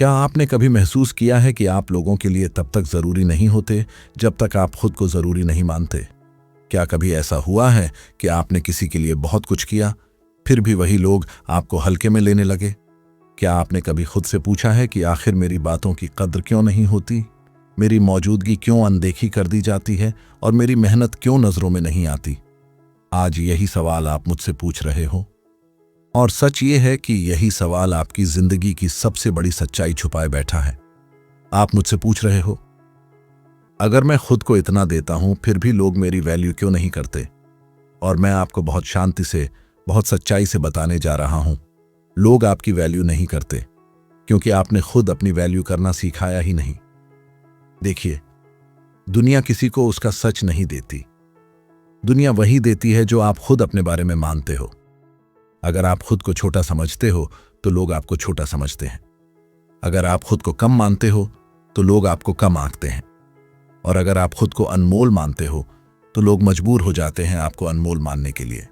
क्या आपने कभी महसूस किया है कि आप लोगों के लिए तब तक ज़रूरी नहीं होते जब तक आप खुद को ज़रूरी नहीं मानते? क्या कभी ऐसा हुआ है कि आपने किसी के लिए बहुत कुछ किया, फिर भी वही लोग आपको हल्के में लेने लगे? क्या आपने कभी खुद से पूछा है कि आखिर मेरी बातों की कद्र क्यों नहीं होती? मेरी मौजूदगी क्यों अनदेखी कर दी जाती है और मेरी मेहनत क्यों नज़रों में नहीं आती? आज यही सवाल आप मुझसे पूछ रहे हो। और सच ये है कि यही सवाल आपकी जिंदगी की सबसे बड़ी सच्चाई छुपाए बैठा है। आप मुझसे पूछ रहे हो, अगर मैं खुद को इतना देता हूं फिर भी लोग मेरी वैल्यू क्यों नहीं करते? और मैं आपको बहुत शांति से, बहुत सच्चाई से बताने जा रहा हूं, लोग आपकी वैल्यू नहीं करते क्योंकि आपने खुद अपनी वैल्यू करना सिखाया ही नहीं। देखिए, दुनिया किसी को उसका सच नहीं देती। दुनिया वही देती है जो आप खुद अपने बारे में मानते हो। अगर आप खुद को छोटा समझते हो तो लोग आपको छोटा समझते हैं। अगर आप खुद को कम मानते हो तो लोग आपको कम आंकते हैं। और अगर आप खुद को अनमोल मानते हो तो लोग मजबूर हो जाते हैं आपको अनमोल मानने के लिए।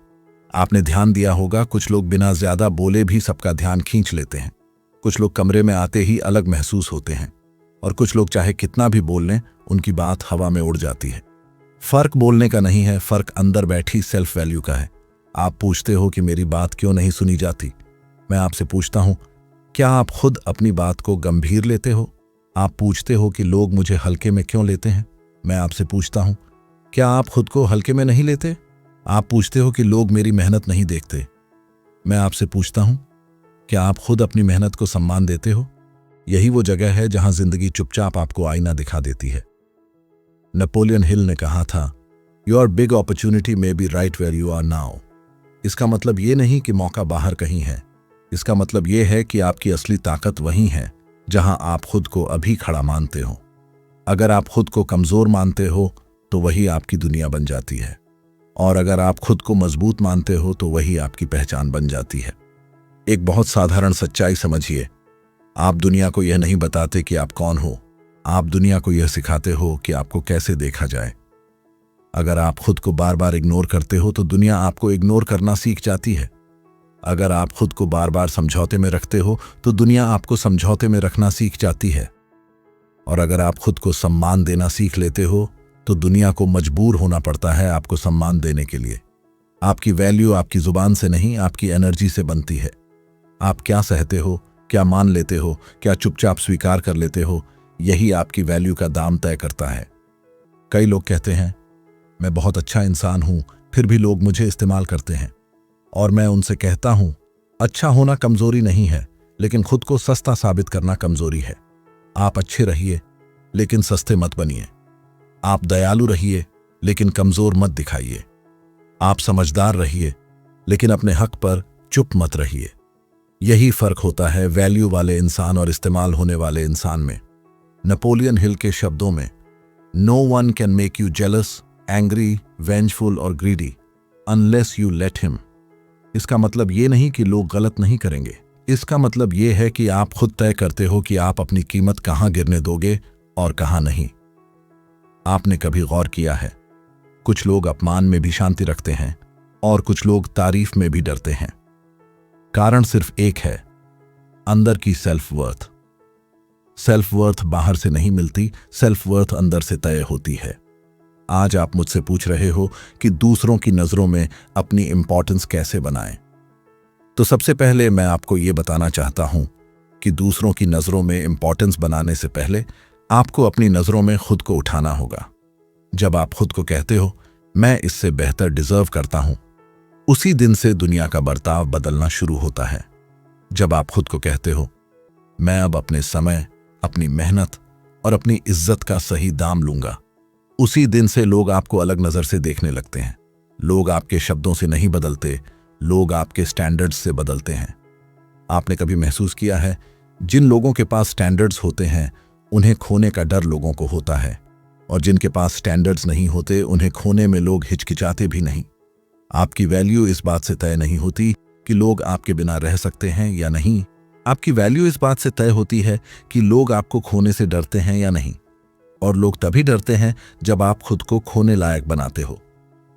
आपने ध्यान दिया होगा, कुछ लोग बिना ज्यादा बोले भी सबका ध्यान खींच लेते हैं। कुछ लोग कमरे में आते ही अलग महसूस होते हैं और कुछ लोग चाहे कितना भी बोल लें, उनकी बात हवा में उड़ जाती है। फर्क बोलने का नहीं है, फर्क अंदर बैठी सेल्फ वैल्यू का है। आप पूछते हो कि मेरी बात क्यों नहीं सुनी जाती? मैं आपसे पूछता हूं, क्या आप खुद अपनी बात को गंभीर लेते हो? आप पूछते हो कि लोग मुझे हल्के में क्यों लेते हैं? मैं आपसे पूछता हूं, क्या आप खुद को हल्के में नहीं लेते? आप पूछते हो कि लोग मेरी मेहनत नहीं देखते। मैं आपसे पूछता हूं, क्या आप खुद अपनी मेहनत को सम्मान देते हो? यही वो जगह है जहां जिंदगी चुपचाप आपको आईना दिखा देती है। नेपोलियन हिल ने कहा था, your big opportunity may be right where you are now. इसका मतलब ये नहीं कि मौका बाहर कहीं है। इसका मतलब ये है कि आपकी असली ताकत वहीं है जहां आप खुद को अभी खड़ा मानते हो। अगर आप खुद को कमजोर मानते हो तो वही आपकी दुनिया बन जाती है, और अगर आप खुद को मजबूत मानते हो तो वही आपकी पहचान बन जाती है। एक बहुत साधारण सच्चाई समझिए, आप दुनिया को यह नहीं बताते कि आप कौन हो, आप दुनिया को यह सिखाते हो कि आपको कैसे देखा जाए। अगर आप खुद को बार बार इग्नोर करते हो तो दुनिया आपको इग्नोर करना सीख जाती है। अगर आप खुद को बार बार समझौते में रखते हो तो दुनिया आपको समझौते में रखना सीख जाती है। और अगर आप खुद को सम्मान देना सीख लेते हो तो दुनिया को मजबूर होना पड़ता है आपको सम्मान देने के लिए। आपकी वैल्यू आपकी जुबान से नहीं, आपकी एनर्जी से बनती है। आप क्या सहते हो, क्या मान लेते हो, क्या चुपचाप स्वीकार कर लेते हो, यही आपकी वैल्यू का दाम तय करता है। कई लोग कहते हैं, मैं बहुत अच्छा इंसान हूं, फिर भी लोग मुझे इस्तेमाल करते हैं। और मैं उनसे कहता हूं, अच्छा होना कमजोरी नहीं है, लेकिन खुद को सस्ता साबित करना कमजोरी है। आप अच्छे रहिए लेकिन सस्ते मत बनिए। आप दयालु रहिए लेकिन कमजोर मत दिखाइए। आप समझदार रहिए लेकिन अपने हक पर चुप मत रहिए। यही फर्क होता है वैल्यू वाले इंसान और इस्तेमाल होने वाले इंसान में। नेपोलियन हिल के शब्दों में, no one can make you jealous, angry, vengeful और greedy unless you let him. इसका मतलब ये नहीं कि लोग गलत नहीं करेंगे। इसका मतलब ये है कि आप खुद तय करते हो कि आप अपनी कीमत कहां गिरने दोगे और कहां नहीं। आपने कभी गौर किया है, कुछ लोग अपमान में भी शांति रखते हैं और कुछ लोग तारीफ में भी डरते हैं। कारण सिर्फ एक है, अंदर की सेल्फ वर्थ। सेल्फ वर्थ बाहर से नहीं मिलती, सेल्फ वर्थ अंदर से तय होती है। आज आप मुझसे पूछ रहे हो कि दूसरों की नजरों में अपनी इंपॉर्टेंस कैसे बनाएं। तो सबसे पहले मैं आपको ये बताना चाहता हूं कि दूसरों की नजरों में इंपॉर्टेंस बनाने से पहले आपको अपनी नजरों में खुद को उठाना होगा। जब आप खुद को कहते हो, मैं इससे बेहतर डिजर्व करता हूं, उसी दिन से दुनिया का बर्ताव बदलना शुरू होता है। जब आप खुद को कहते हो, मैं अब अपने समय, अपनी मेहनत और अपनी इज्जत का सही दाम लूंगा, उसी दिन से लोग आपको अलग नजर से देखने लगते हैं। लोग आपके शब्दों से नहीं बदलते, लोग आपके स्टैंडर्ड्स से बदलते हैं। आपने कभी महसूस किया है, जिन लोगों के पास स्टैंडर्ड्स होते हैं उन्हें खोने का डर लोगों को होता है, और जिनके पास स्टैंडर्ड्स नहीं होते उन्हें खोने में लोग हिचकिचाते भी नहीं। आपकी वैल्यू इस बात से तय नहीं होती कि लोग आपके बिना रह सकते हैं या नहीं। आपकी वैल्यू इस बात से तय होती है कि लोग आपको खोने से डरते हैं या नहीं। और लोग तभी डरते हैं जब आप खुद को खोने लायक बनाते हो।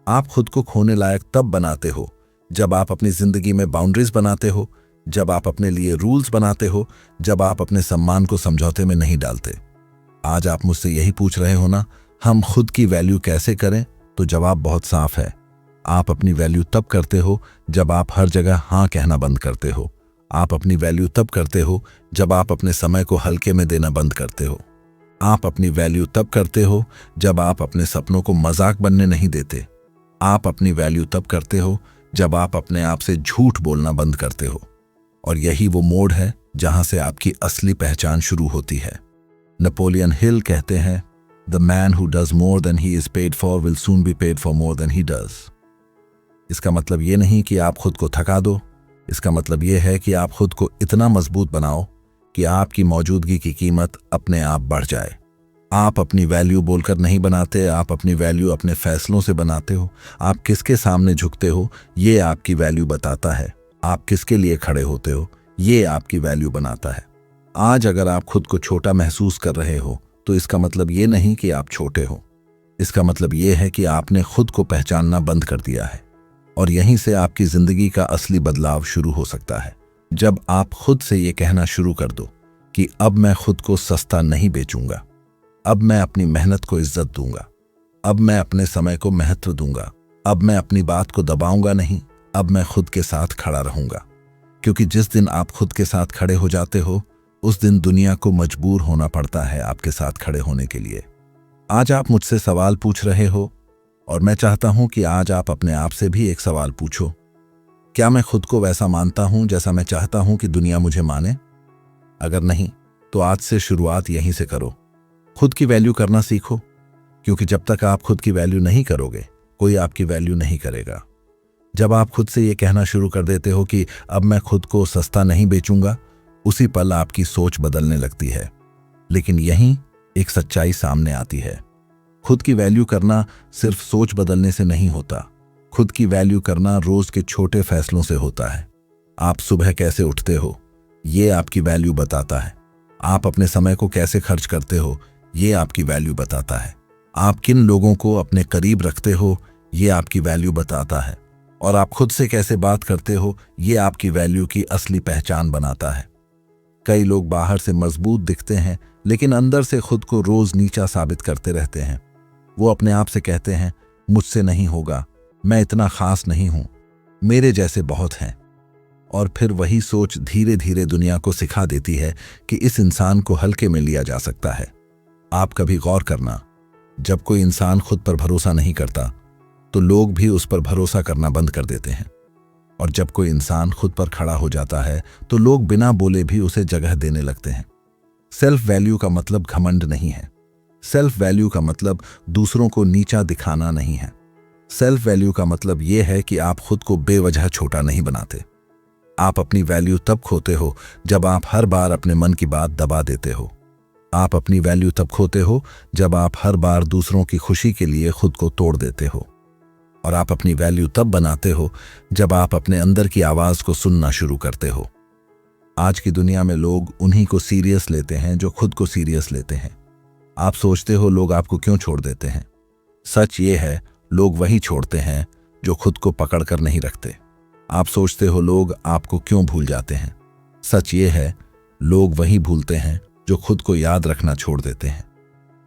आप खुद को खोने लायक तब बनाते हो जब आप अपनी जिंदगी में बाउंड्रीज बनाते हो, जब आप अपने लिए रूल्स बनाते हो, जब आप अपने सम्मान को समझौते में नहीं डालते। आज आप मुझसे यही पूछ रहे हो ना, हम खुद की वैल्यू कैसे करें? तो जवाब बहुत साफ है। आप अपनी वैल्यू तब करते हो जब आप हर जगह हाँ कहना बंद करते हो। आप अपनी वैल्यू तब करते हो जब आप अपने समय को हल्के में देना बंद करते हो। आप अपनी वैल्यू तब करते हो जब आप अपने सपनों को मजाक बनने नहीं देते। आप अपनी वैल्यू तब करते हो जब आप अपने आप से झूठ बोलना बंद करते हो। और यही वो मोड़ है जहां से आपकी असली पहचान शुरू होती है। नेपोलियन हिल कहते हैं, the man who does more than he is paid for will soon be paid for more than he does. इसका मतलब ये नहीं कि आप खुद को थका दो, इसका मतलब ये है कि आप खुद को इतना मजबूत बनाओ कि आपकी मौजूदगी की कीमत अपने आप बढ़ जाए। आप अपनी वैल्यू बोलकर नहीं बनाते, आप अपनी वैल्यू अपने फैसलों से बनाते हो। आप किसके सामने झुकते हो, ये आपकी वैल्यू बताता है। आप किसके लिए खड़े होते हो, ये आपकी वैल्यू बनाता है। आज अगर आप खुद को छोटा महसूस कर रहे हो, तो इसका मतलब ये नहीं कि आप छोटे हो। इसका मतलब ये है कि आपने खुद को पहचानना बंद कर दिया है। और यहीं से आपकी जिंदगी का असली बदलाव शुरू हो सकता है। जब आप खुद से ये कहना शुरू कर दो कि अब मैं खुद को सस्ता नहीं बेचूंगा, अब मैं अपनी मेहनत को इज्जत दूंगा, अब मैं अपने समय को महत्व दूंगा, अब मैं अपनी बात को दबाऊंगा नहीं, अब मैं खुद के साथ खड़ा रहूंगा। क्योंकि जिस दिन आप खुद के साथ खड़े हो जाते हो, उस दिन दुनिया को मजबूर होना पड़ता है आपके साथ खड़े होने के लिए। आज आप मुझसे सवाल पूछ रहे हो, और मैं चाहता हूं कि आज आप अपने आप से भी एक सवाल पूछो, क्या मैं खुद को वैसा मानता हूं जैसा मैं चाहता हूं कि दुनिया मुझे माने? अगर नहीं, तो आज से शुरुआत यहीं से करो। खुद की वैल्यू करना सीखो, क्योंकि जब तक आप खुद की वैल्यू नहीं करोगे, कोई आपकी वैल्यू नहीं करेगा। जब आप खुद से ये कहना शुरू कर देते हो कि अब मैं खुद को सस्ता नहीं बेचूंगा, उसी पल आपकी सोच बदलने लगती है। लेकिन यहीं एक सच्चाई सामने आती है। खुद की वैल्यू करना सिर्फ सोच बदलने से नहीं होता। खुद की वैल्यू करना रोज के छोटे फैसलों से होता है। आप सुबह कैसे उठते हो, ये आपकी वैल्यू बताता है। आप अपने समय को कैसे खर्च करते हो, ये आपकी वैल्यू बताता है। आप किन लोगों को अपने करीब रखते हो, ये आपकी वैल्यू बताता है। और आप खुद से कैसे बात करते हो, ये आपकी वैल्यू की असली पहचान बनाता है। कई लोग बाहर से मजबूत दिखते हैं, लेकिन अंदर से खुद को रोज नीचा साबित करते रहते हैं। वो अपने आप से कहते हैं, मुझसे नहीं होगा, मैं इतना खास नहीं हूं, मेरे जैसे बहुत हैं। और फिर वही सोच धीरे धीरे दुनिया को सिखा देती है कि इस इंसान को हल्के में लिया जा सकता है। आप कभी गौर करना, जब कोई इंसान खुद पर भरोसा नहीं करता, तो लोग भी उस पर भरोसा करना बंद कर देते हैं। और जब कोई इंसान खुद पर खड़ा हो जाता है, तो लोग बिना बोले भी उसे जगह देने लगते हैं। सेल्फ वैल्यू का मतलब घमंड नहीं है। सेल्फ वैल्यू का मतलब दूसरों को नीचा दिखाना नहीं है। सेल्फ वैल्यू का मतलब यह है कि आप खुद को बेवजह छोटा नहीं बनाते। आप अपनी वैल्यू तब खोते हो जब आप हर बार अपने मन की बात दबा देते हो। आप अपनी वैल्यू तब खोते हो जब आप हर बार दूसरों की खुशी के लिए खुद को तोड़ देते हो। और आप अपनी वैल्यू तब बनाते हो जब आप अपने अंदर की आवाज को सुनना शुरू करते हो। आज की दुनिया में लोग उन्हीं को सीरियस लेते हैं जो खुद को सीरियस लेते हैं। आप सोचते हो लोग आपको क्यों छोड़ देते हैं? सच ये है, लोग वही छोड़ते हैं जो खुद को पकड़ कर नहीं रखते। आप सोचते हो लोग आपको क्यों भूल जाते हैं? सच ये है, लोग वही भूलते हैं जो खुद को याद रखना छोड़ देते हैं।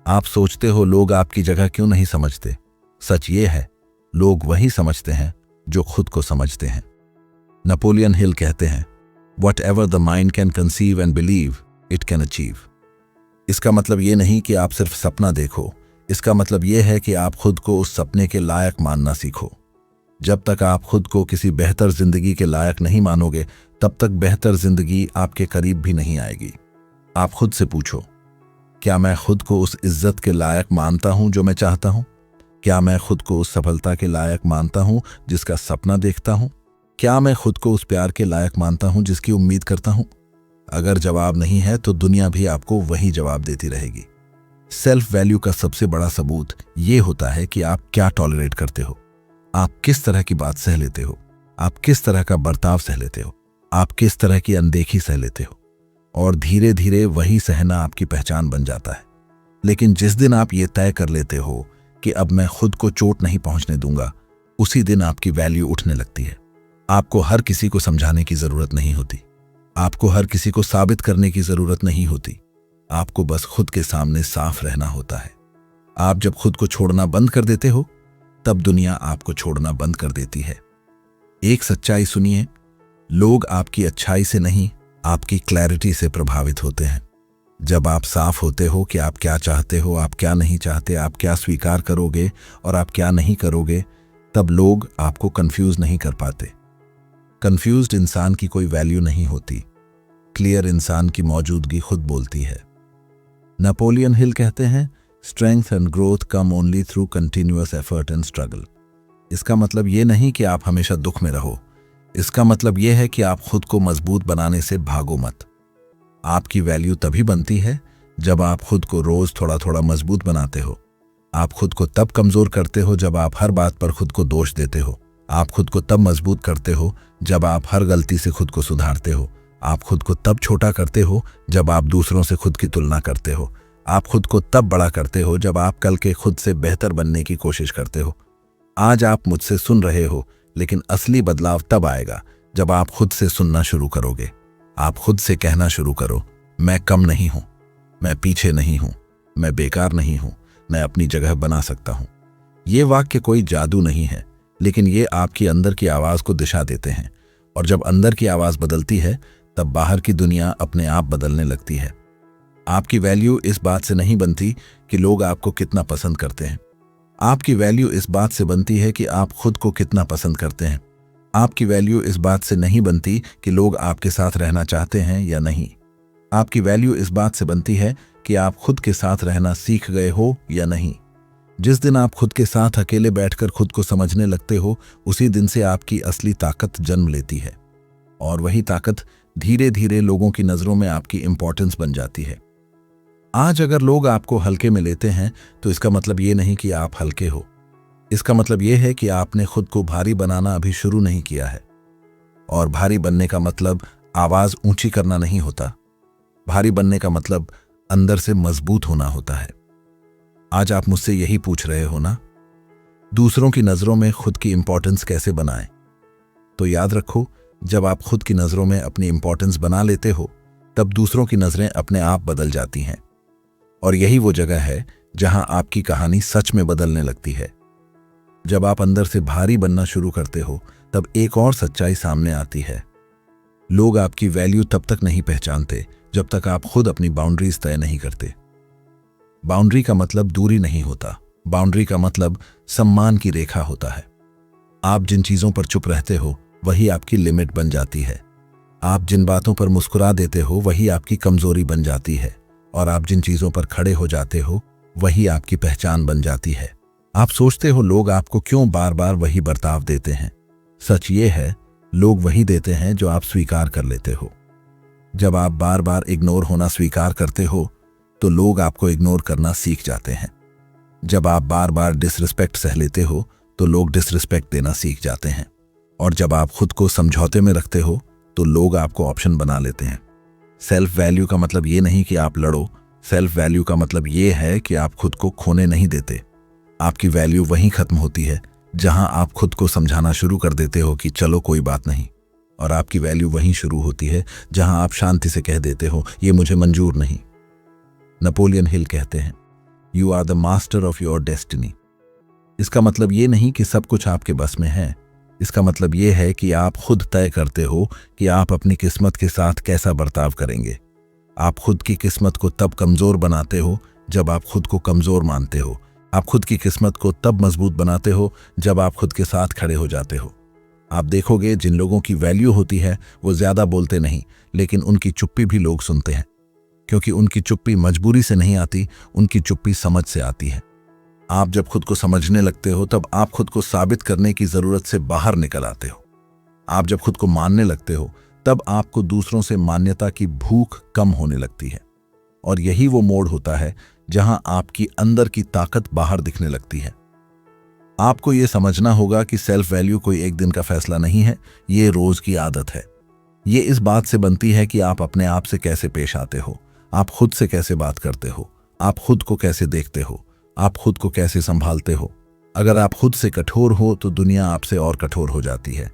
आप सोचते हो लोग आपकी जगह क्यों नहीं समझते? सच ये है, लोग वही समझते हैं जो खुद को समझते हैं। नेपोलियन हिल कहते हैं, Whatever the mind can conceive and believe, it can achieve। इसका मतलब ये नहीं कि आप सिर्फ सपना देखो, इसका मतलब ये है कि आप खुद को उस सपने के लायक मानना सीखो। जब तक आप खुद को किसी बेहतर जिंदगी के लायक नहीं मानोगे, तब तक बेहतर जिंदगी आपके करीब भी नहीं आएगी। आप खुद से पूछो, क्या मैं खुद को उस इज्जत के लायक मानता हूं जो मैं चाहता हूं? क्या मैं खुद को उस सफलता के लायक मानता हूं जिसका सपना देखता हूं? क्या मैं खुद को उस प्यार के लायक मानता हूं जिसकी उम्मीद करता हूं? अगर जवाब नहीं है, तो दुनिया भी आपको वही जवाब देती रहेगी। सेल्फ वैल्यू का सबसे बड़ा सबूत ये होता है कि आप क्या टॉलरेट करते हो। आप किस तरह की बात सह लेते हो, आप किस तरह का बर्ताव सह लेते हो, आप किस तरह की अनदेखी सह लेते हो। और धीरे धीरे वही सहना आपकी पहचान बन जाता है। लेकिन जिस दिन आप ये तय कर लेते हो कि अब मैं खुद को चोट नहीं पहुंचने दूंगा, उसी दिन आपकी वैल्यू उठने लगती है। आपको हर किसी को समझाने की जरूरत नहीं होती। आपको हर किसी को साबित करने की जरूरत नहीं होती। आपको बस खुद के सामने साफ रहना होता है। आप जब खुद को छोड़ना बंद कर देते हो, तब दुनिया आपको छोड़ना बंद कर देती है। एक सच्चाई सुनिए, लोग आपकी अच्छाई से नहीं, आपकी क्लैरिटी से प्रभावित होते हैं। जब आप साफ होते हो कि आप क्या चाहते हो, आप क्या नहीं चाहते, आप क्या स्वीकार करोगे और आप क्या नहीं करोगे, तब लोग आपको कंफ्यूज नहीं कर पाते। कंफ्यूज्ड इंसान की कोई वैल्यू नहीं होती। क्लियर इंसान की मौजूदगी खुद बोलती है। नेपोलियन हिल कहते हैं, strength and growth come only through continuous effort and struggle. इसका मतलब ये नहीं कि आप हमेशा दुख में रहो। इसका मतलब ये है कि आप खुद को मजबूत बनाने से भागो मत। आपकी वैल्यू तभी बनती है जब आप खुद को रोज थोड़ा थोड़ा मजबूत बनाते हो। आप खुद को तब कमजोर करते हो जब आप हर बात पर खुद को दोष देते हो। आप खुद को तब मजबूत करते हो जब आप हर गलती से खुद को सुधारते हो। आप खुद को तब छोटा करते हो जब आप दूसरों से खुद की तुलना करते हो। आप खुद को तब बड़ा करते हो जब आप कल के खुद से बेहतर बनने की कोशिश करते हो। आज आप मुझसे सुन रहे हो, लेकिन असली बदलाव तब आएगा जब आप खुद से सुनना शुरू करोगे। आप खुद से कहना शुरू करो, मैं कम नहीं हूं, मैं पीछे नहीं हूं, मैं बेकार नहीं हूं, मैं अपनी जगह बना सकता हूं। ये वाक्य कोई जादू नहीं है, लेकिन ये आपकी अंदर की आवाज को दिशा देते हैं। और जब अंदर की आवाज बदलती है, तब बाहर की दुनिया अपने आप बदलने लगती है। आपकी वैल्यू इस बात से नहीं बनती कि लोग आपको कितना पसंद करते हैं। आपकी वैल्यू इस बात से बनती है कि आप खुद को कितना पसंद करते हैं। आपकी वैल्यू इस बात से नहीं बनती कि लोग आपके साथ रहना चाहते हैं या नहीं। आपकी वैल्यू इस बात से बनती है कि आप खुद के साथ रहना सीख गए हो या नहीं। जिस दिन आप खुद के साथ अकेले बैठकर खुद को समझने लगते हो, उसी दिन से आपकी असली ताकत जन्म लेती है। और वही ताकत धीरे धीरे लोगों की नजरों में आपकी इंपॉर्टेंस बन जाती है। आज अगर लोग आपको हल्के में लेते हैं, तो इसका मतलब ये नहीं कि आप हल्के हो। इसका मतलब ये है कि आपने खुद को भारी बनाना अभी शुरू नहीं किया है। और भारी बनने का मतलब आवाज ऊंची करना नहीं होता। भारी बनने का मतलब अंदर से मजबूत होना होता है। आज आप मुझसे यही पूछ रहे हो ना, दूसरों की नजरों में खुद की इंपॉर्टेंस कैसे बनाएं? तो याद रखो, जब आप खुद की नजरों में अपनी इंपॉर्टेंस बना लेते हो, तब दूसरों की नजरें अपने आप बदल जाती हैं। और यही वो जगह है जहां आपकी कहानी सच में बदलने लगती है। जब आप अंदर से भारी बनना शुरू करते हो, तब एक और सच्चाई सामने आती है। लोग आपकी वैल्यू तब तक नहीं पहचानते जब तक आप खुद अपनी बाउंड्रीज तय नहीं करते। बाउंड्री का मतलब दूरी नहीं होता। बाउंड्री का मतलब सम्मान की रेखा होता है। आप जिन चीजों पर चुप रहते हो, वही आपकी लिमिट बन जाती है। आप जिन बातों पर मुस्कुरा देते हो, वही आपकी कमजोरी बन जाती है। और आप जिन चीजों पर खड़े हो जाते हो, वही आपकी पहचान बन जाती है। आप सोचते हो लोग आपको क्यों बार बार वही बर्ताव देते हैं। सच ये है, लोग वही देते हैं जो आप स्वीकार कर लेते हो। जब आप बार बार इग्नोर होना स्वीकार करते हो, तो लोग आपको इग्नोर करना सीख जाते हैं। जब आप बार बार डिसरिस्पेक्ट सह लेते हो, तो लोग डिसरिस्पेक्ट देना सीख जाते हैं। और जब आप खुद को समझौते में रखते हो, तो लोग आपको ऑप्शन बना लेते हैं। सेल्फ वैल्यू का मतलब ये नहीं कि आप लड़ो। सेल्फ वैल्यू का मतलब ये है कि आप खुद को खोने नहीं देते। आपकी वैल्यू वहीं खत्म होती है जहां आप खुद को समझाना शुरू कर देते हो कि चलो कोई बात नहीं। और आपकी वैल्यू वहीं शुरू होती है जहां आप शांति से कह देते हो, ये मुझे मंजूर नहीं। नेपोलियन हिल कहते हैं, you are the master of your destiny. इसका मतलब ये नहीं कि सब कुछ आपके बस में है। इसका मतलब ये है कि आप खुद तय करते हो कि आप अपनी किस्मत के साथ कैसा बर्ताव करेंगे। आप खुद की किस्मत को तब कमजोर बनाते हो जब आप खुद को कमजोर मानते हो। आप खुद की किस्मत को तब मजबूत बनाते हो जब आप खुद के साथ खड़े हो जाते हो। आप देखोगे, जिन लोगों की वैल्यू होती है वो ज्यादा बोलते नहीं, लेकिन उनकी चुप्पी भी लोग सुनते हैं। क्योंकि उनकी चुप्पी मजबूरी से नहीं आती, उनकी चुप्पी समझ से आती है। आप जब खुद को समझने लगते हो, तब आप खुद को साबित करने की जरूरत से बाहर निकल आते हो। आप जब खुद को मानने लगते हो, तब आपको दूसरों से मान्यता की भूख कम होने लगती है। और यही वो मोड़ होता है जहां आपकी अंदर की ताकत बाहर दिखने लगती है। आपको ये समझना होगा कि सेल्फ वैल्यू कोई एक दिन का फैसला नहीं है, ये रोज की आदत है। ये इस बात से बनती है कि आप अपने आप से कैसे पेश आते हो, आप खुद से कैसे बात करते हो, आप खुद को कैसे देखते हो, आप खुद को कैसे संभालते हो। अगर आप खुद से कठोर हो, तो दुनिया आपसे और कठोर हो जाती है।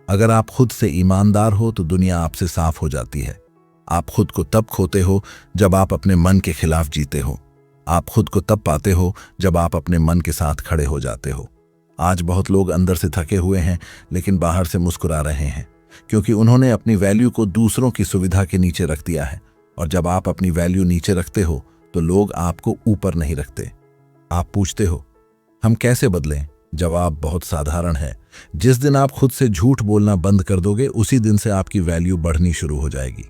अगर आप खुद से ईमानदार हो तो दुनिया आपसे साफ हो जाती है। आप खुद को तब खोते हो जब आप अपने मन के खिलाफ जीते हो। आप खुद को तब पाते हो जब आप अपने मन के साथ खड़े हो जाते हो। आज बहुत लोग अंदर से थके हुए हैं लेकिन बाहर से मुस्कुरा रहे हैं, क्योंकि उन्होंने अपनी वैल्यू को दूसरों की सुविधा के नीचे रख दिया है। और जब आप अपनी वैल्यू नीचे रखते हो तो लोग आपको ऊपर नहीं रखते। आप पूछते हो हम कैसे बदलें? जवाब बहुत साधारण है। जिस दिन आप खुद से झूठ बोलना बंद कर दोगे उसी दिन से आपकी वैल्यू बढ़नी शुरू हो जाएगी।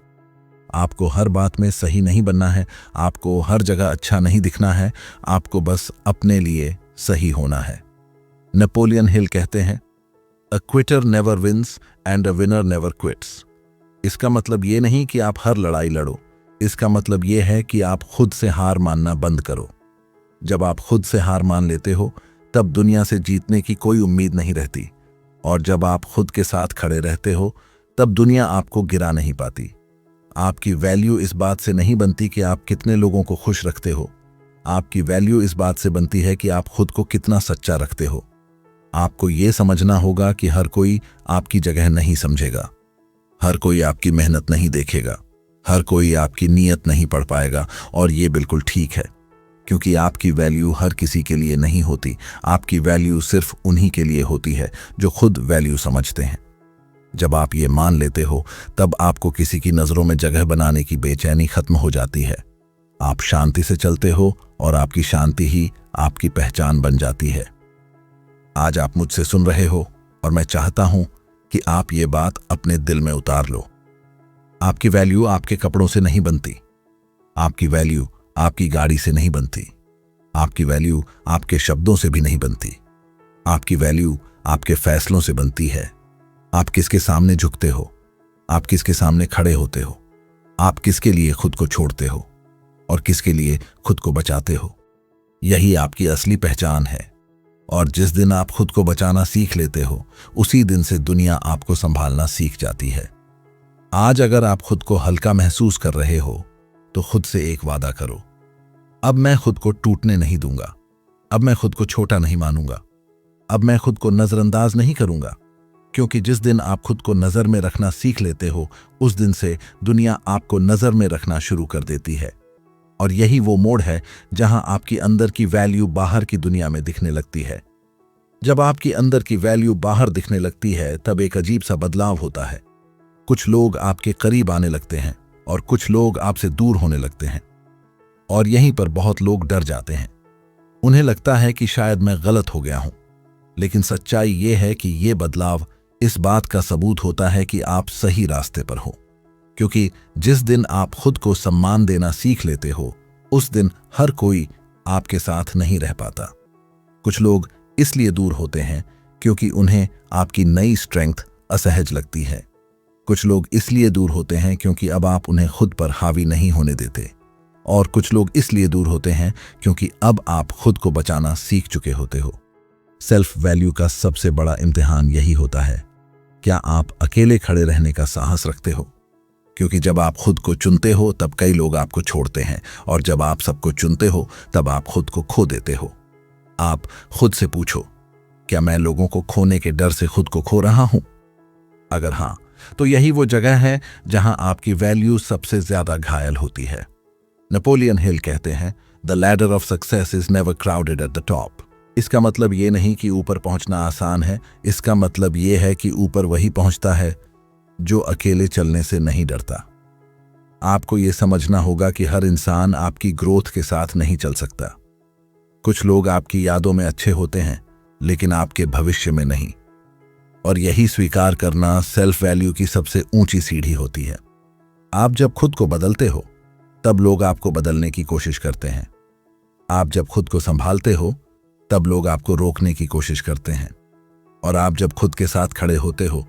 आपको हर बात में सही नहीं बनना है, आपको हर जगह अच्छा नहीं दिखना है, आपको बस अपने लिए सही होना है। नेपोलियन हिल कहते हैं, a quitter never wins and a winner never quits. इसका मतलब ये नहीं कि आप हर लड़ाई लड़ो, इसका मतलब ये है कि आप खुद से हार मानना बंद करो। जब आप खुद से हार मान लेते हो तब दुनिया से जीतने की कोई उम्मीद नहीं रहती, और जब आप खुद के साथ खड़े रहते हो तब दुनिया आपको गिरा नहीं पाती। आपकी वैल्यू इस बात से नहीं बनती कि आप कितने लोगों को खुश रखते हो, आपकी वैल्यू इस बात से बनती है कि आप खुद को कितना सच्चा रखते हो। आपको ये समझना होगा कि हर कोई आपकी जगह नहीं समझेगा, हर कोई आपकी मेहनत नहीं देखेगा, हर कोई आपकी नीयत नहीं पढ़ पाएगा, और ये बिल्कुल ठीक है, क्योंकि आपकी वैल्यू हर किसी के लिए नहीं होती। आपकी वैल्यू सिर्फ उन्हीं के लिए होती है जो खुद वैल्यू समझते हैं। जब आप ये मान लेते हो तब आपको किसी की नज़रों में जगह बनाने की बेचैनी खत्म हो जाती है। आप शांति से चलते हो और आपकी शांति ही आपकी पहचान बन जाती है। आज आप मुझसे सुन रहे हो और मैं चाहता हूं कि आप ये बात अपने दिल में उतार लो। आपकी वैल्यू आपके कपड़ों से नहीं बनती, आपकी वैल्यू आपकी गाड़ी से नहीं बनती, आपकी वैल्यू आपके शब्दों से भी नहीं बनती, आपकी वैल्यू आपके फैसलों से बनती है। आप किसके सामने झुकते हो, आप किसके सामने खड़े होते हो, आप किसके लिए खुद को छोड़ते हो और किसके लिए खुद को बचाते हो, यही आपकी असली पहचान है। और जिस दिन आप खुद को बचाना सीख लेते हो उसी दिन से दुनिया आपको संभालना सीख जाती है। आज अगर आप खुद को हल्का महसूस कर रहे हो तो खुद से एक वादा करो, अब मैं खुद को टूटने नहीं दूंगा, अब मैं खुद को छोटा नहीं मानूंगा, अब मैं खुद को नजरअंदाज नहीं करूंगा। क्योंकि जिस दिन आप खुद को नजर में रखना सीख लेते हो उस दिन से दुनिया आपको नजर में रखना शुरू कर देती है। और यही वो मोड़ है जहां आपकी अंदर की वैल्यू बाहर की दुनिया में दिखने लगती है। जब आपकी अंदर की वैल्यू बाहर दिखने लगती है तब एक अजीब सा बदलाव होता है। कुछ लोग आपके करीब आने लगते हैं और कुछ लोग आपसे दूर होने लगते हैं, और यहीं पर बहुत लोग डर जाते हैं। उन्हें लगता है कि शायद मैं गलत हो गया हूं, लेकिन सच्चाई ये है कि ये बदलाव इस बात का सबूत होता है कि आप सही रास्ते पर हो। क्योंकि जिस दिन आप खुद को सम्मान देना सीख लेते हो उस दिन हर कोई आपके साथ नहीं रह पाता। कुछ लोग इसलिए दूर होते हैं क्योंकि उन्हें आपकी नई स्ट्रेंथ असहज लगती है। कुछ लोग इसलिए दूर होते हैं क्योंकि अब आप उन्हें खुद पर हावी नहीं होने देते, और कुछ लोग इसलिए दूर होते हैं क्योंकि अब आप खुद को बचाना सीख चुके होते हो। सेल्फ वैल्यू का सबसे बड़ा इम्तिहान यही होता है, क्या आप अकेले खड़े रहने का साहस रखते हो? क्योंकि जब आप खुद को चुनते हो तब कई लोग आपको छोड़ते हैं, और जब आप सबको चुनते हो तब आप खुद को खो देते हो। आप खुद से पूछो, क्या मैं लोगों को खोने के डर से खुद को खो रहा हूं? अगर हां, तो यही वो जगह है जहां आपकी वैल्यू सबसे ज्यादा घायल होती है। नेपोलियन हिल कहते हैं, the ladder of success is never crowded at the top. इसका मतलब ये नहीं कि ऊपर पहुंचना आसान है, इसका मतलब ये है कि ऊपर वही पहुंचता है जो अकेले चलने से नहीं डरता। आपको ये समझना होगा कि हर इंसान आपकी ग्रोथ के साथ नहीं चल सकता। कुछ लोग आपकी यादों में अच्छे होते हैं लेकिन आपके भविष्य में नहीं, और यही स्वीकार करना सेल्फ वैल्यू की सबसे ऊंची सीढ़ी होती है। आप जब खुद को बदलते हो तब लोग आपको बदलने की कोशिश करते हैं। आप जब खुद को संभालते हो तब लोग आपको रोकने की कोशिश करते हैं, और आप जब खुद के साथ खड़े होते हो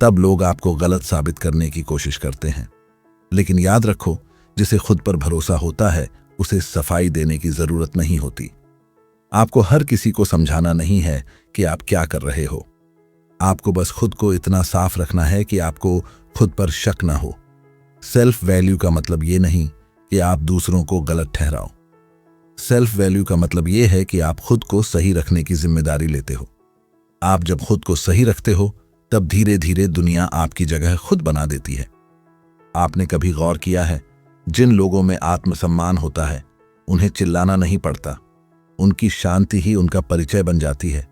तब लोग आपको गलत साबित करने की कोशिश करते हैं। लेकिन याद रखो, जिसे खुद पर भरोसा होता है उसे सफाई देने की जरूरत नहीं होती। आपको हर किसी को समझाना नहीं है कि आप क्या कर रहे हो। आपको बस खुद को इतना साफ रखना है कि आपको खुद पर शक ना हो। सेल्फ वैल्यू का मतलब ये नहीं कि आप दूसरों को गलत ठहराओ। सेल्फ वैल्यू का मतलब ये है कि आप खुद को सही रखने की जिम्मेदारी लेते हो। आप जब खुद को सही रखते हो तब धीरे धीरे दुनिया आपकी जगह खुद बना देती है। आपने कभी गौर किया है, जिन लोगों में आत्मसम्मान होता है उन्हें चिल्लाना नहीं पड़ता, उनकी शांति ही उनका परिचय बन जाती है।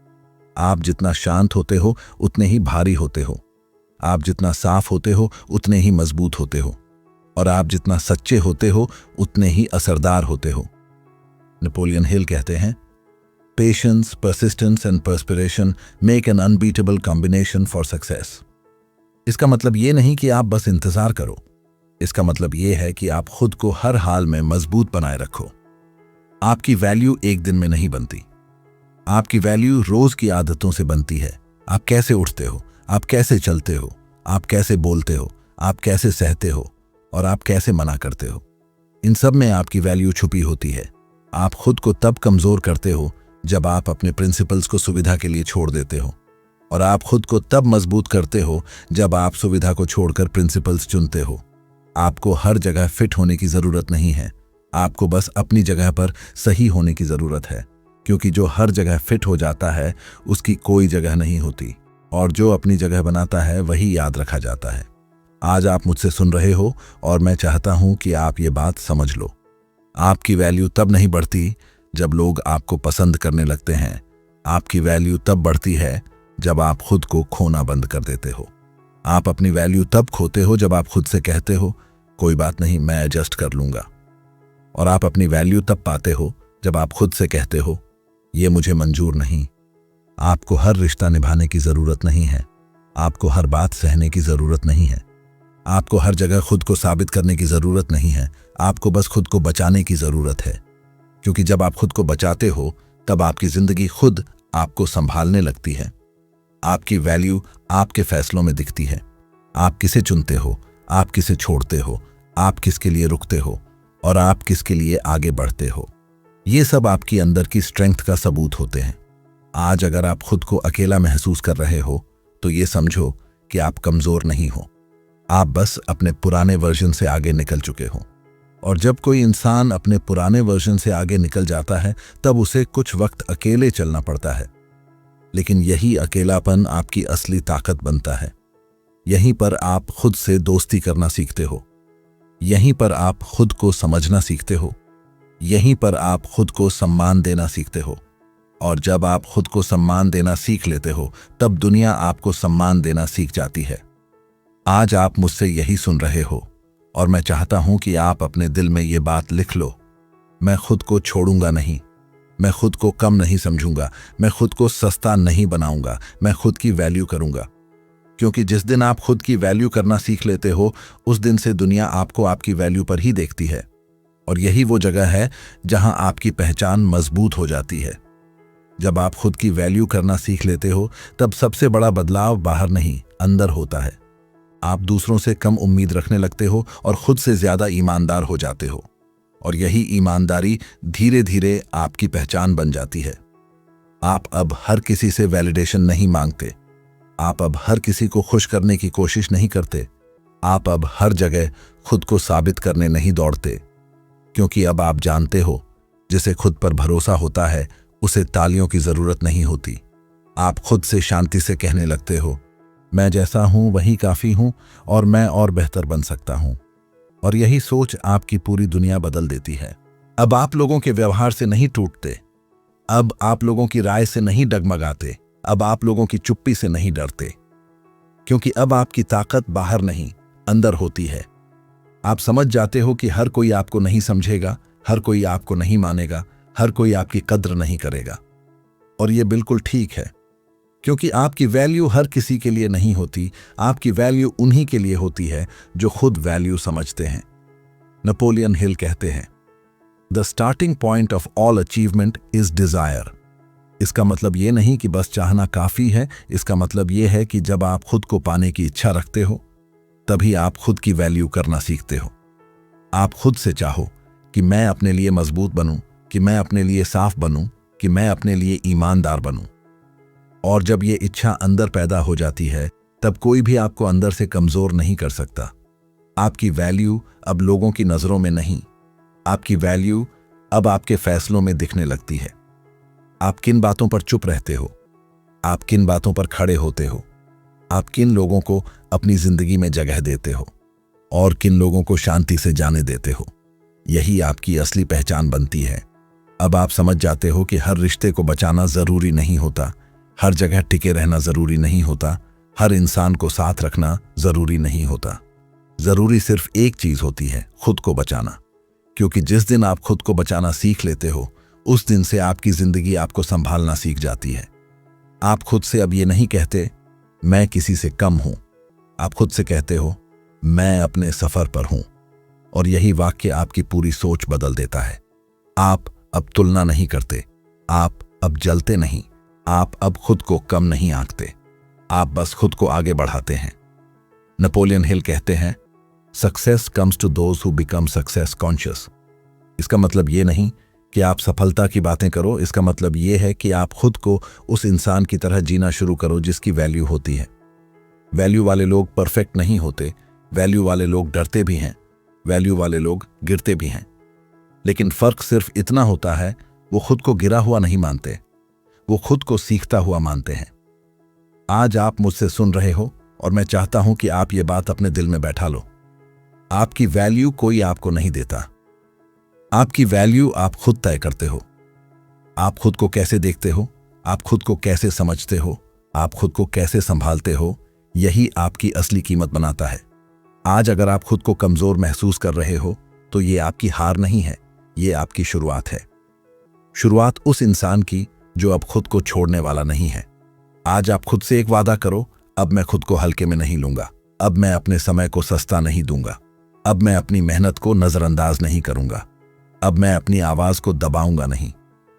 आप जितना शांत होते हो उतने ही भारी होते हो, आप जितना साफ होते हो उतने ही मजबूत होते हो, और आप जितना सच्चे होते हो उतने ही असरदार होते हो। नेपोलियन हिल कहते हैं, patience, persistence and perspiration make an unbeatable combination for success. इसका मतलब ये नहीं कि आप बस इंतजार करो, इसका मतलब ये है कि आप खुद को हर हाल में मजबूत बनाए रखो। आपकी वैल्यू एक दिन में नहीं बनती, आपकी वैल्यू रोज की आदतों से बनती है। आप कैसे उठते हो, आप कैसे चलते हो, आप कैसे बोलते हो, आप कैसे सहते हो, और आप कैसे मना करते हो। इन सब में आपकी वैल्यू छुपी होती है। आप खुद को तब कमजोर करते हो जब आप अपने प्रिंसिपल्स को सुविधा के लिए छोड़ देते हो, और आप खुद को तब मजबूत करते हो जब आप सुविधा को छोड़कर प्रिंसिपल्स चुनते हो। आपको हर जगह फिट होने की जरूरत नहीं है, आपको बस अपनी जगह पर सही होने की जरूरत है, क्योंकि जो हर जगह फिट हो जाता है उसकी कोई जगह नहीं होती, और जो अपनी जगह बनाता है वही याद रखा जाता है। आज आप मुझसे सुन रहे हो और मैं चाहता हूं कि आप ये बात समझ लो। आपकी वैल्यू तब नहीं बढ़ती जब लोग आपको पसंद करने लगते हैं, आपकी वैल्यू तब बढ़ती है जब आप खुद को खोना बंद कर देते हो। आप अपनी वैल्यू तब खोते हो जब आप खुद से कहते हो, कोई बात नहीं, मैं एडजस्ट कर लूंगा। और आप अपनी वैल्यू तब पाते हो जब आप खुद से कहते हो, ये मुझे मंजूर नहीं। आपको हर रिश्ता निभाने की जरूरत नहीं है, आपको हर बात सहने की जरूरत नहीं है, आपको हर जगह खुद को साबित करने की जरूरत नहीं है, आपको बस खुद को बचाने की जरूरत है। क्योंकि जब आप खुद को बचाते हो तब आपकी जिंदगी खुद आपको संभालने लगती है। आपकी वैल्यू आपके फैसलों में दिखती है। आप किसे चुनते हो, आप किसे छोड़ते हो, आप किसके लिए रुकते हो, और आप किसके लिए आगे बढ़ते हो। ये सब आपकी अंदर की स्ट्रेंथ का सबूत होते हैं। आज अगर आप खुद को अकेला महसूस कर रहे हो तो ये समझो कि आप कमजोर नहीं हो, आप बस अपने पुराने वर्जन से आगे निकल चुके हो। और जब कोई इंसान अपने पुराने वर्जन से आगे निकल जाता है तब उसे कुछ वक्त अकेले चलना पड़ता है, लेकिन यही अकेलापन आपकी असली ताकत बनता है। यहीं पर आप खुद से दोस्ती करना सीखते हो, यहीं पर आप खुद को समझना सीखते हो, यहीं पर आप खुद को सम्मान देना सीखते हो। और जब आप खुद को सम्मान देना सीख लेते हो तब दुनिया आपको सम्मान देना सीख जाती है। आज आप मुझसे यही सुन रहे हो और मैं चाहता हूं कि आप अपने दिल में ये बात लिख लो, मैं खुद को छोड़ूंगा नहीं, मैं खुद को कम नहीं समझूंगा, मैं खुद को सस्ता नहीं बनाऊंगा, मैं खुद की वैल्यू करूंगा। क्योंकि जिस दिन आप खुद की वैल्यू करना सीख लेते हो उस दिन से दुनिया आपको आपकी वैल्यू पर ही देखती है, और यही वो जगह है जहां आपकी पहचान मजबूत हो जाती है। जब आप खुद की वैल्यू करना सीख लेते हो तब सबसे बड़ा बदलाव बाहर नहीं अंदर होता है। आप दूसरों से कम उम्मीद रखने लगते हो और खुद से ज्यादा ईमानदार हो जाते हो, और यही ईमानदारी धीरे धीरे आपकी पहचान बन जाती है। आप अब हर किसी से वैलिडेशन नहीं मांगते, आप अब हर किसी को खुश करने की कोशिश नहीं करते, आप अब हर जगह खुद को साबित करने नहीं दौड़ते, क्योंकि अब आप जानते हो जिसे खुद पर भरोसा होता है उसे तालियों की जरूरत नहीं होती। आप खुद से शांति से कहने लगते हो, मैं जैसा हूं वही काफी हूं और मैं और बेहतर बन सकता हूं। और यही सोच आपकी पूरी दुनिया बदल देती है। अब आप लोगों के व्यवहार से नहीं टूटते, अब आप लोगों की राय से नहीं डगमगाते, अब आप लोगों की चुप्पी से नहीं डरते, क्योंकि अब आपकी ताकत बाहर नहीं अंदर होती है। आप समझ जाते हो कि हर कोई आपको नहीं समझेगा, हर कोई आपको नहीं मानेगा, हर कोई आपकी कद्र नहीं करेगा। और ये बिल्कुल ठीक है, क्योंकि आपकी वैल्यू हर किसी के लिए नहीं होती, आपकी वैल्यू उन्हीं के लिए होती है जो खुद वैल्यू समझते हैं। नेपोलियन हिल कहते हैं, the starting point of all achievement is desire. इसका मतलब ये नहीं कि बस चाहना काफी है, इसका मतलब ये है कि जब आप खुद को पाने की इच्छा रखते हो तभी आप खुद की वैल्यू करना सीखते हो। आप खुद से चाहो कि मैं अपने लिए मजबूत बनूं, कि मैं अपने लिए साफ बनूं, कि मैं अपने लिए ईमानदार बनूं। और जब ये इच्छा अंदर पैदा हो जाती है तब कोई भी आपको अंदर से कमजोर नहीं कर सकता। आपकी वैल्यू अब लोगों की नजरों में नहीं, आपकी वैल्यू अब आपके फैसलों में दिखने लगती है। आप किन बातों पर चुप रहते हो, आप किन बातों पर खड़े होते हो, आप किन लोगों को अपनी जिंदगी में जगह देते हो और किन लोगों को शांति से जाने देते हो, यही आपकी असली पहचान बनती है। अब आप समझ जाते हो कि हर रिश्ते को बचाना जरूरी नहीं होता, हर जगह टिके रहना जरूरी नहीं होता, हर इंसान को साथ रखना जरूरी नहीं होता। जरूरी सिर्फ एक चीज होती है, खुद को बचाना। क्योंकि जिस दिन आप खुद को बचाना सीख लेते हो, उस दिन से आपकी जिंदगी आपको संभालना सीख जाती है। आप खुद से अब ये नहीं कहते मैं किसी से कम हूं, आप खुद से कहते हो मैं अपने सफर पर हूं। और यही वाक्य आपकी पूरी सोच बदल देता है। आप अब तुलना नहीं करते, आप अब जलते नहीं, आप अब खुद को कम नहीं आंकते, आप बस खुद को आगे बढ़ाते हैं। नेपोलियन हिल कहते हैं success comes to those who become success conscious. इसका मतलब ये नहीं कि आप सफलता की बातें करो, इसका मतलब ये है कि आप खुद को उस इंसान की तरह जीना शुरू करो जिसकी वैल्यू होती है। वैल्यू वाले लोग परफेक्ट नहीं होते, वैल्यू वाले लोग डरते भी हैं, वैल्यू वाले लोग गिरते भी हैं। लेकिन फर्क सिर्फ इतना होता है, वो खुद को गिरा हुआ नहीं मानते, वो खुद को सीखता हुआ मानते हैं। आज आप मुझसे सुन रहे हो और मैं चाहता हूं कि आप ये बात अपने दिल में बैठा लो। आपकी वैल्यू कोई आपको नहीं देता, आपकी वैल्यू आप खुद तय करते हो। आप खुद को कैसे देखते हो, आप खुद को कैसे समझते हो, आप खुद को कैसे संभालते हो, यही आपकी असली कीमत बनाता है। आज अगर आप खुद को कमजोर महसूस कर रहे हो तो ये आपकी हार नहीं है, ये आपकी शुरुआत है। शुरुआत उस इंसान की जो अब खुद को छोड़ने वाला नहीं है। आज आप खुद से एक वादा करो, अब मैं खुद को हल्के में नहीं लूंगा, अब मैं अपने समय को सस्ता नहीं दूंगा, अब मैं अपनी मेहनत को नजरअंदाज नहीं करूंगा, अब मैं अपनी आवाज को दबाऊंगा नहीं,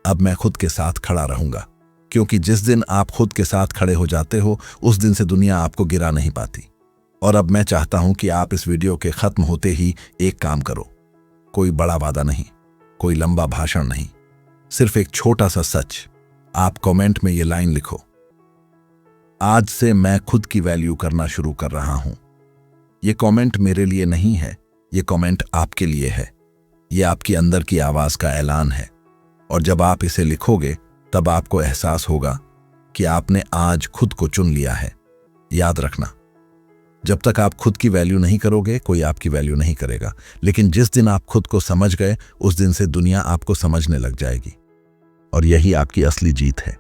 अब मैं खुद के साथ खड़ा रहूंगा। क्योंकि जिस दिन आप खुद के साथ खड़े हो जाते हो, उस दिन से दुनिया आपको गिरा नहीं पाती। और अब मैं चाहता हूं कि आप इस वीडियो के खत्म होते ही एक काम करो। कोई बड़ा वादा नहीं, कोई लंबा भाषण नहीं, सिर्फ एक छोटा सा सच। आप कमेंट में ये लाइन लिखो, आज से मैं खुद की वैल्यू करना शुरू कर रहा हूं। ये कमेंट मेरे लिए नहीं है, ये कमेंट आपके लिए है। ये आपकी अंदर की आवाज का ऐलान है। और जब आप इसे लिखोगे तब आपको एहसास होगा कि आपने आज खुद को चुन लिया है। याद रखना, जब तक आप खुद की वैल्यू नहीं करोगे, कोई आपकी वैल्यू नहीं करेगा। लेकिन जिस दिन आप खुद को समझ गए, उस दिन से दुनिया आपको समझने लग जाएगी। और यही आपकी असली जीत है।